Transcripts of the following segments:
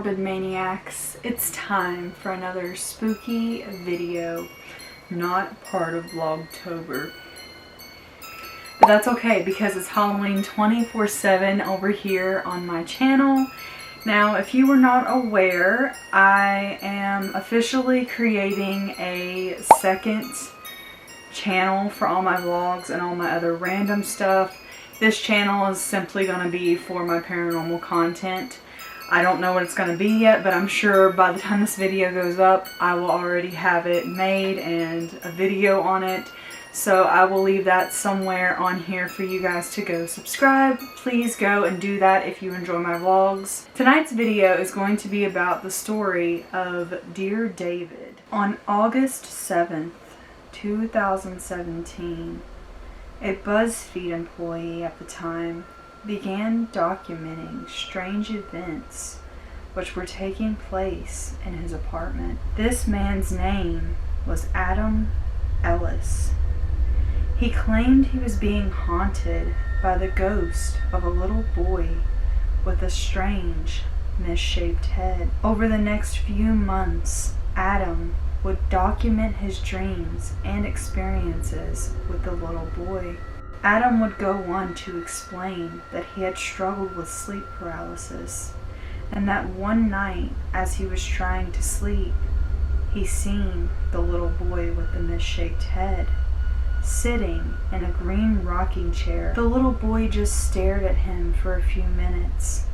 morbid maniacs, it's time for another spooky video, not part of Vlogtober. But that's okay because it's Halloween 24/7 over here on my channel. Now, if you were not aware, I am officially creating a second channel for all my vlogs and all my other random stuff. This channel is simply going to be for my paranormal content. I don't know what it's going to be yet, but I'm sure by the time this video goes up, I will already have it made and a video on it. So I will leave that somewhere on here for you guys to go subscribe. Please go and do that if you enjoy my vlogs. Tonight's video is going to be about the story of Dear David. On August 7th, 2017, a BuzzFeed employee at the time began documenting strange events which were taking place in his apartment. This man's name was Adam Ellis. He claimed he was being haunted by the ghost of a little boy with a strange, misshaped head. Over the next few months, Adam would document his dreams and experiences with the little boy. Adam would go on to explain that he had struggled with sleep paralysis, and that one night as he was trying to sleep, he seen the little boy with the misshaped head sitting in a green rocking chair. The little boy just stared at him for a few minutes,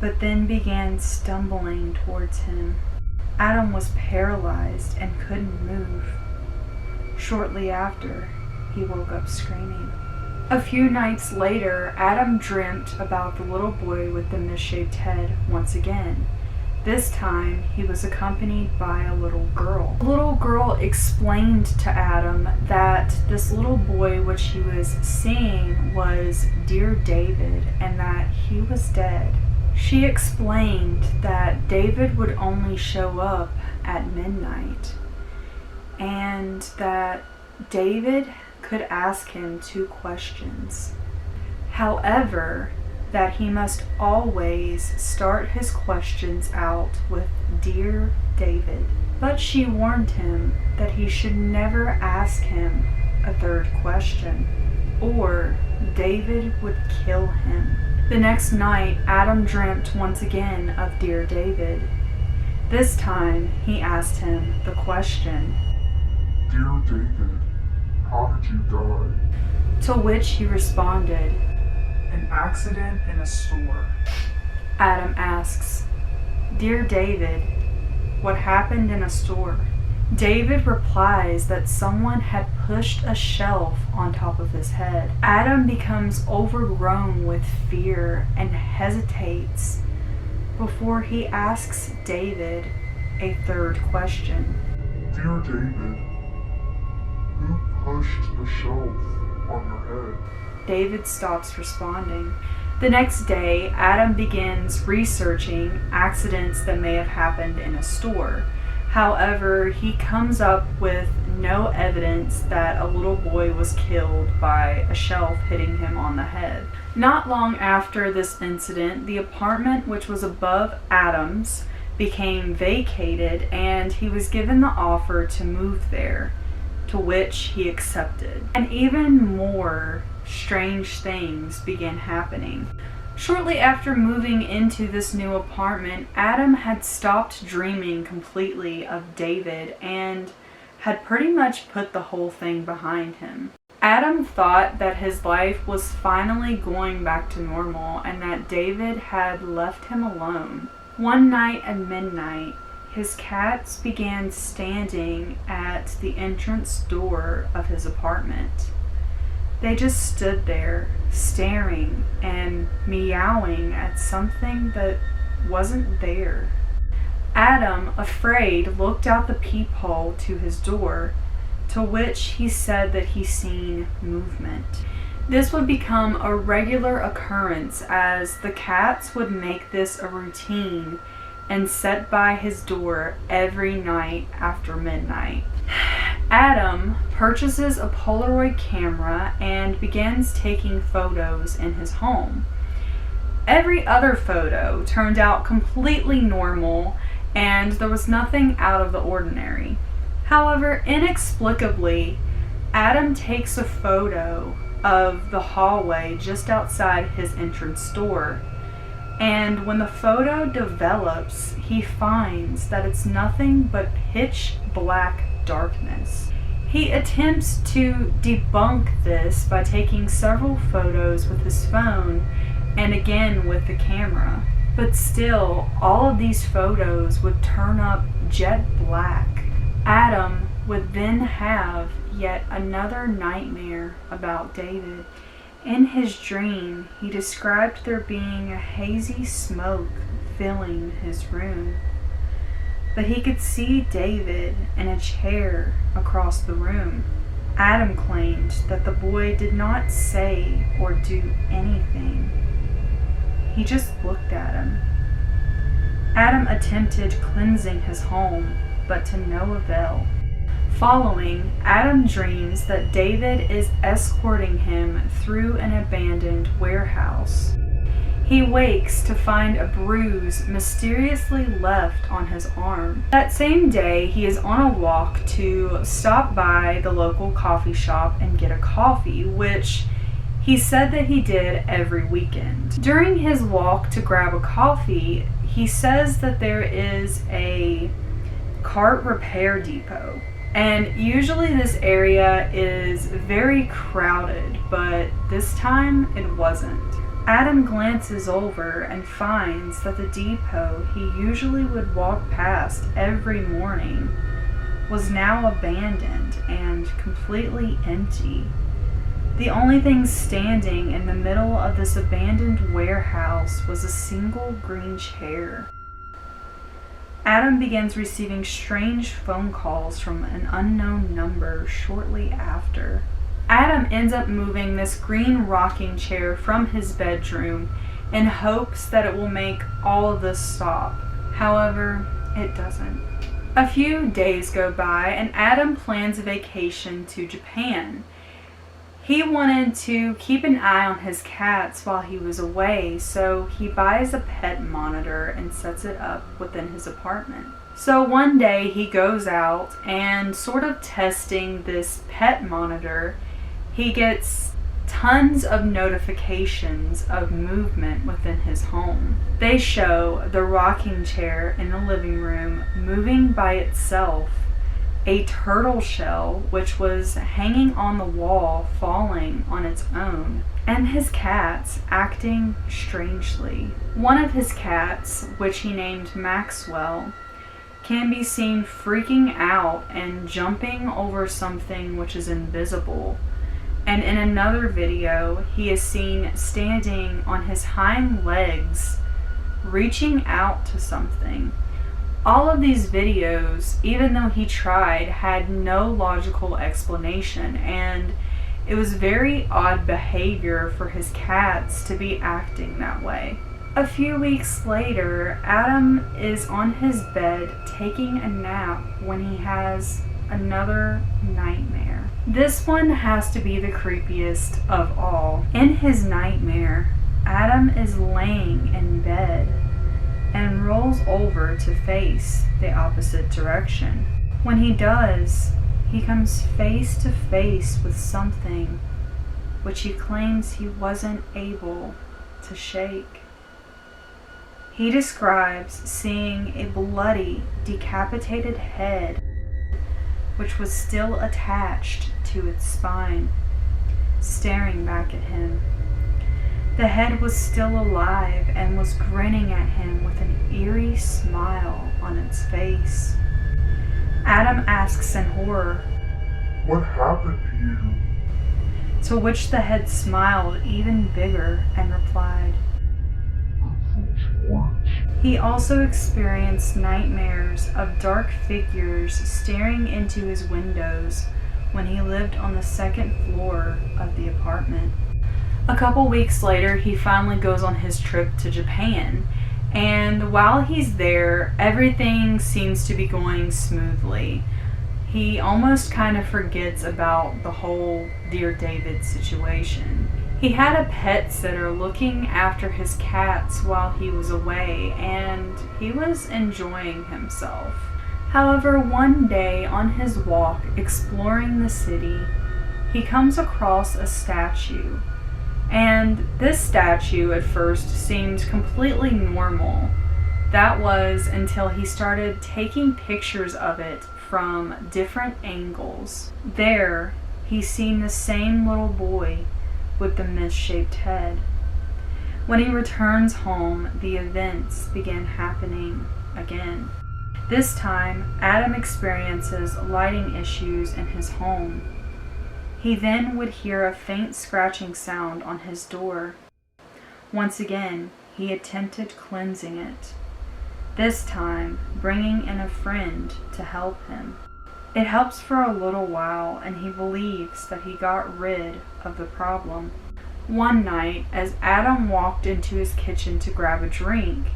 but then began stumbling towards him. Adam was paralyzed and couldn't move. Shortly after, he woke up screaming. A few nights later, Adam dreamt about the little boy with the misshaped head once again. This time, he was accompanied by a little girl. The little girl explained to Adam that this little boy which he was seeing was Dear David and that he was dead. She explained that David would only show up at midnight and that David could ask him 2 questions. However, that he must always start his questions out with Dear David. But she warned him that he should never ask him a 3rd question, or David would kill him. The next night, Adam dreamt once again of Dear David. This time, he asked him the question, Dear David, how did you die? To which he responded, An accident in a store. Adam asks, Dear David, what happened in a store? David replies that someone had pushed a shelf on top of his head. Adam becomes overgrown with fear and hesitates before he asks David a 3rd question. Dear David, who pushed the shelf on your head? David stops responding. The next day, Adam begins researching accidents that may have happened in a store. However, he comes up with no evidence that a little boy was killed by a shelf hitting him on the head. Not long after this incident, the apartment which was above Adam's became vacated and he was given the offer to move there, to which he accepted. And even more strange things began happening. Shortly after moving into this new apartment, Adam had stopped dreaming completely of David and had pretty much put the whole thing behind him. Adam thought that his life was finally going back to normal and that David had left him alone. One night at midnight, his cats began standing at the entrance door of his apartment. They just stood there, staring and meowing at something that wasn't there. Adam, afraid, looked out the peephole to his door, to which he said that he seen movement. This would become a regular occurrence as the cats would make this a routine and sit by his door every night after midnight. Adam purchases a Polaroid camera and begins taking photos in his home. Every other photo turned out completely normal, and there was nothing out of the ordinary. However, inexplicably, Adam takes a photo of the hallway just outside his entrance door. And when the photo develops, he finds that it's nothing but pitch black darkness. He attempts to debunk this by taking several photos with his phone and again with the camera. But still, all of these photos would turn up jet black. Adam would then have yet another nightmare about David. In his dream, he described there being a hazy smoke filling his room. But he could see David in a chair across the room. Adam claimed that the boy did not say or do anything. He just looked at him. Adam attempted cleansing his home, but to no avail. Following, Adam dreams that David is escorting him through an abandoned warehouse. He wakes to find a bruise mysteriously left on his arm. That same day, he is on a walk to stop by the local coffee shop and get a coffee, which he said that he did every weekend. During his walk to grab a coffee, he says that there is a cart repair depot. And usually this area is very crowded, but this time it wasn't. Adam glances over and finds that the depot he usually would walk past every morning was now abandoned and completely empty. The only thing standing in the middle of this abandoned warehouse was a single green chair. Adam begins receiving strange phone calls from an unknown number shortly after. Adam ends up moving this green rocking chair from his bedroom in hopes that it will make all of this stop. However, it doesn't. A few days go by and Adam plans a vacation to Japan. He wanted to keep an eye on his cats while he was away, so he buys a pet monitor and sets it up within his apartment. So one day he goes out and, sort of testing this pet monitor, he gets tons of notifications of movement within his home. They show the rocking chair in the living room moving by itself, a turtle shell which was hanging on the wall falling on its own, and his cats acting strangely. One of his cats, which he named Maxwell, can be seen freaking out and jumping over something which is invisible. And in another video, he is seen standing on his hind legs, reaching out to something. All of these videos, even though he tried, had no logical explanation, and it was very odd behavior for his cats to be acting that way. A few weeks later, Adam is on his bed taking a nap when he has another nightmare. This one has to be the creepiest of all. In his nightmare, Adam is laying in bed and rolls over to face the opposite direction. When he does, he comes face to face with something which he claims he wasn't able to shake. He describes seeing a bloody, decapitated head which was still attached to its spine, staring back at him. The head was still alive and was grinning at him with an eerie smile on its face. Adam asks in horror, "What happened to you?" To which the head smiled even bigger and replied, he also experienced nightmares of dark figures staring into his windows when he lived on the second floor of the apartment. A couple weeks later, he finally goes on his trip to Japan, and while he's there, everything seems to be going smoothly. He almost kind of forgets about the whole Dear David situation. He had a pet sitter looking after his cats while he was away, and he was enjoying himself. However, one day on his walk exploring the city, he comes across a statue. And this statue at first seemed completely normal. That was until he started taking pictures of it from different angles. There, he's seen the same little boy with the misshaped head. When he returns home, the events begin happening again. This time, Adam experiences lighting issues in his home. He then would hear a faint scratching sound on his door. Once again, he attempted cleansing it, this time bringing in a friend to help him. It helps for a little while, and he believes that he got rid of the problem. One night, as Adam walked into his kitchen to grab a drink,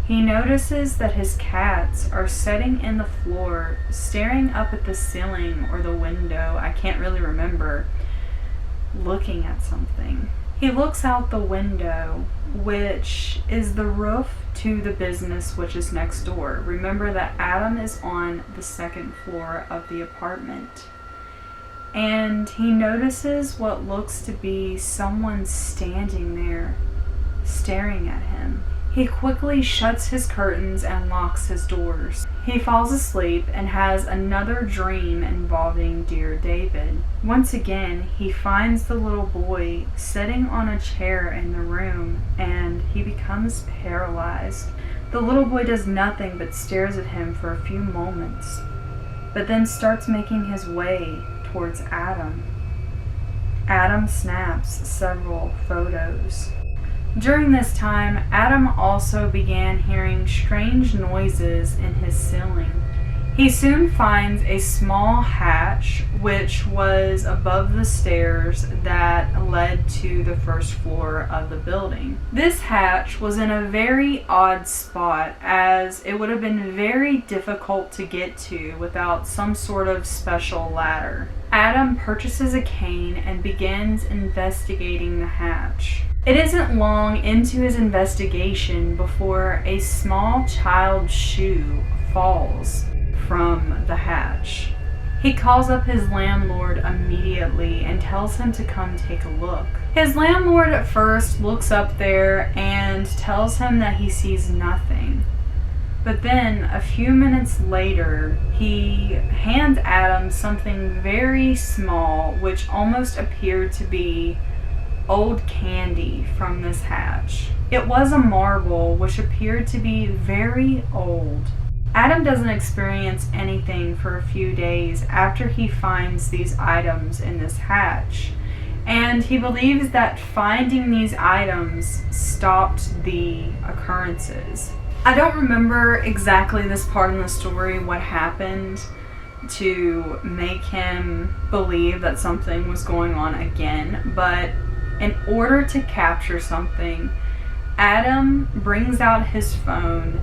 he notices that his cats are sitting in the floor, staring up at the ceiling or the window, I can't really remember, looking at something. He looks out the window, which is the roof to the business which is next door. Remember that Adam is on the second floor of the apartment. And he notices what looks to be someone standing there, staring at him. He quickly shuts his curtains and locks his doors. He falls asleep and has another dream involving dear David. Once again, he finds the little boy sitting on a chair in the room, and he becomes paralyzed. The little boy does nothing but stares at him for a few moments, but then starts making his way towards Adam. Adam snaps several photos. During this time, Adam also began hearing strange noises in his ceiling. He soon finds a small hatch which was above the stairs that led to the first floor of the building. This hatch was in a very odd spot, as it would have been very difficult to get to without some sort of special ladder. Adam purchases a cane and begins investigating the hatch. It isn't long into his investigation before a small child's shoe falls from the hatch. He calls up his landlord immediately and tells him to come take a look. His landlord at first looks up there and tells him that he sees nothing. But then, a few minutes later, he hands Adam something very small, which almost appeared to be old candy from this hatch. It was a marble which appeared to be very old. Adam doesn't experience anything for a few days after he finds these items in this hatch, and he believes that finding these items stopped the occurrences. I don't remember exactly this part in the story, what happened to make him believe that something was going on again, but in order to capture something, Adam brings out his phone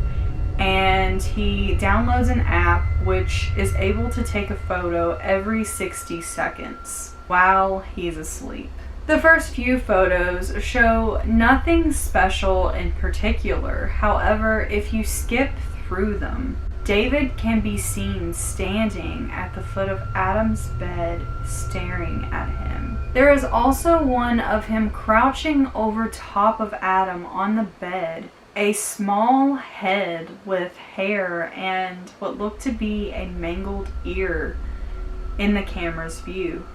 and he downloads an app which is able to take a photo every 60 seconds while he's asleep. The first few photos show nothing special in particular. However, if you skip through them, David can be seen standing at the foot of Adam's bed, staring at him. There is also one of him crouching over top of Adam on the bed, a small head with hair and what looked to be a mangled ear in the camera's view.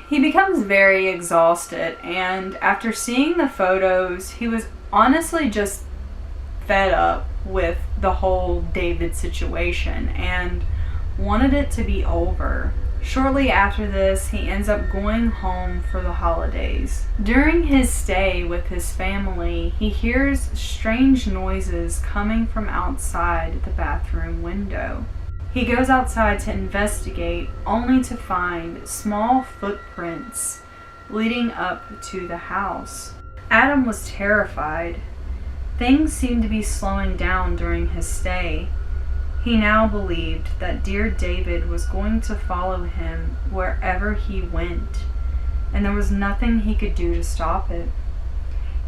He becomes very exhausted, and after seeing the photos, he was honestly just fed up with the whole David situation and wanted it to be over. Shortly after this, he ends up going home for the holidays. During his stay with his family, he hears strange noises coming from outside the bathroom window. He goes outside to investigate, only to find small footprints leading up to the house. Adam was terrified. Things seemed to be slowing down during his stay. He now believed that dear David was going to follow him wherever he went. and there was nothing he could do to stop it.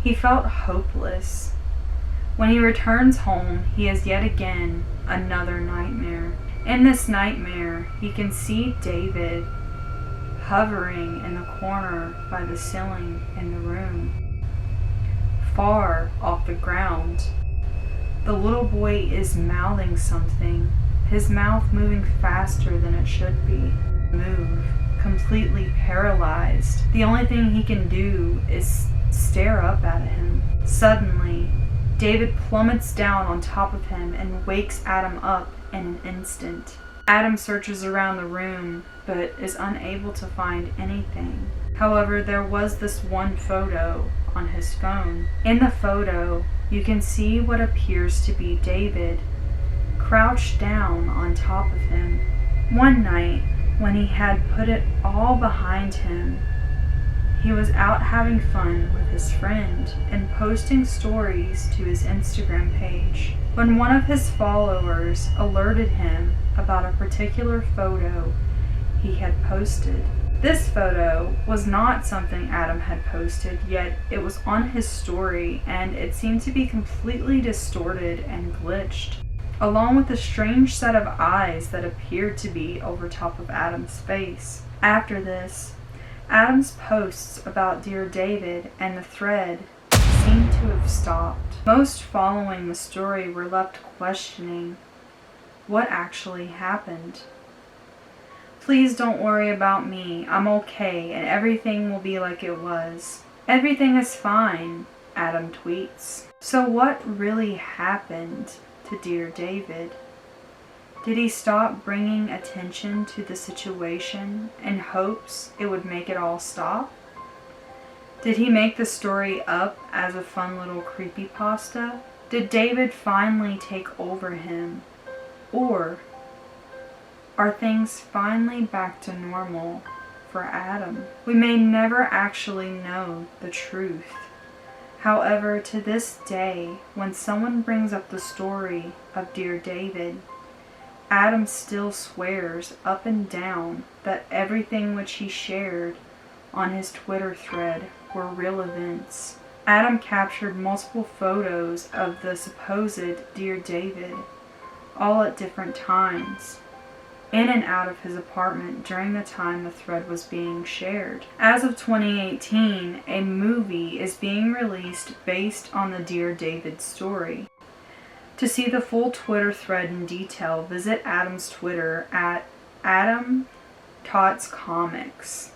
He felt hopeless. When he returns home, he has yet again another nightmare. In this nightmare, he can see David hovering in the corner by the ceiling in the room, far off the ground. The little boy is mouthing something, his mouth moving faster than it should be. Move, completely paralyzed. The only thing he can do is stare up at him. Suddenly, David plummets down on top of him and wakes Adam up in an instant. Adam searches around the room, but is unable to find anything. However, there was this one photo on his phone. In the photo, you can see what appears to be David, crouched down on top of him. One night, when he had put it all behind him, he was out having fun with his friend and posting stories to his Instagram page, when one of his followers alerted him about a particular photo he had posted. This photo was not something Adam had posted, yet it was on his story and it seemed to be completely distorted and glitched, along with a strange set of eyes that appeared to be over top of Adam's face. After this, Adam's posts about Dear David and the thread seemed to have stopped. Most following the story were left questioning what actually happened. Please don't worry about me. I'm okay and everything will be like it was. Everything is fine, Adam tweets. So what really happened to Dear David? Did he stop bringing attention to the situation in hopes it would make it all stop? Did he make the story up as a fun little creepypasta? Did David finally take over him? Or are things finally back to normal for Adam? We may never actually know the truth. However, to this day, when someone brings up the story of Dear David, Adam still swears up and down that everything which he shared on his Twitter thread were real events. Adam captured multiple photos of the supposed Dear David, all at different times, in and out of his apartment during the time the thread was being shared. As of 2018, a movie is being released based on the Dear David story. To see the full Twitter thread in detail, visit Adam's Twitter at AdamTotsComics.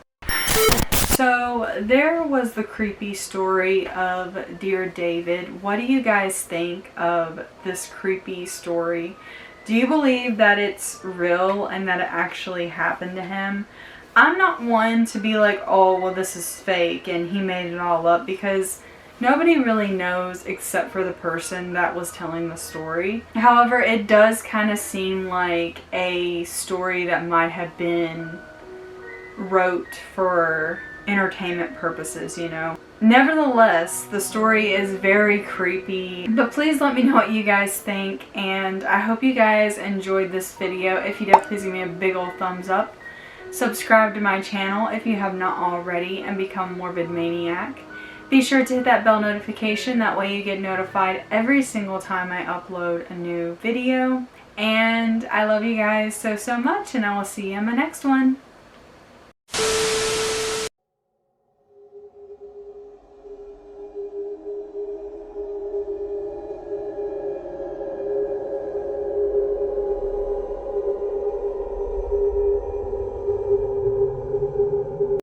So there was the creepy story of Dear David. What do you guys think of this creepy story? Do you believe that it's real and that it actually happened to him? I'm not one to be like, oh, well, this is fake and he made it all up, because nobody really knows except for the person that was telling the story. However, it does kind of seem like a story that might have been wrote for entertainment purposes, you know. Nevertheless, the story is very creepy, but please let me know what you guys think, and I hope you guys enjoyed this video. If you did, please give me a big ol' thumbs up. Subscribe to my channel if you have not already and become Morbid Maniac. Be sure to hit that bell notification, that way you get notified every single time I upload a new video. And I love you guys so much, and I will see you in my next one.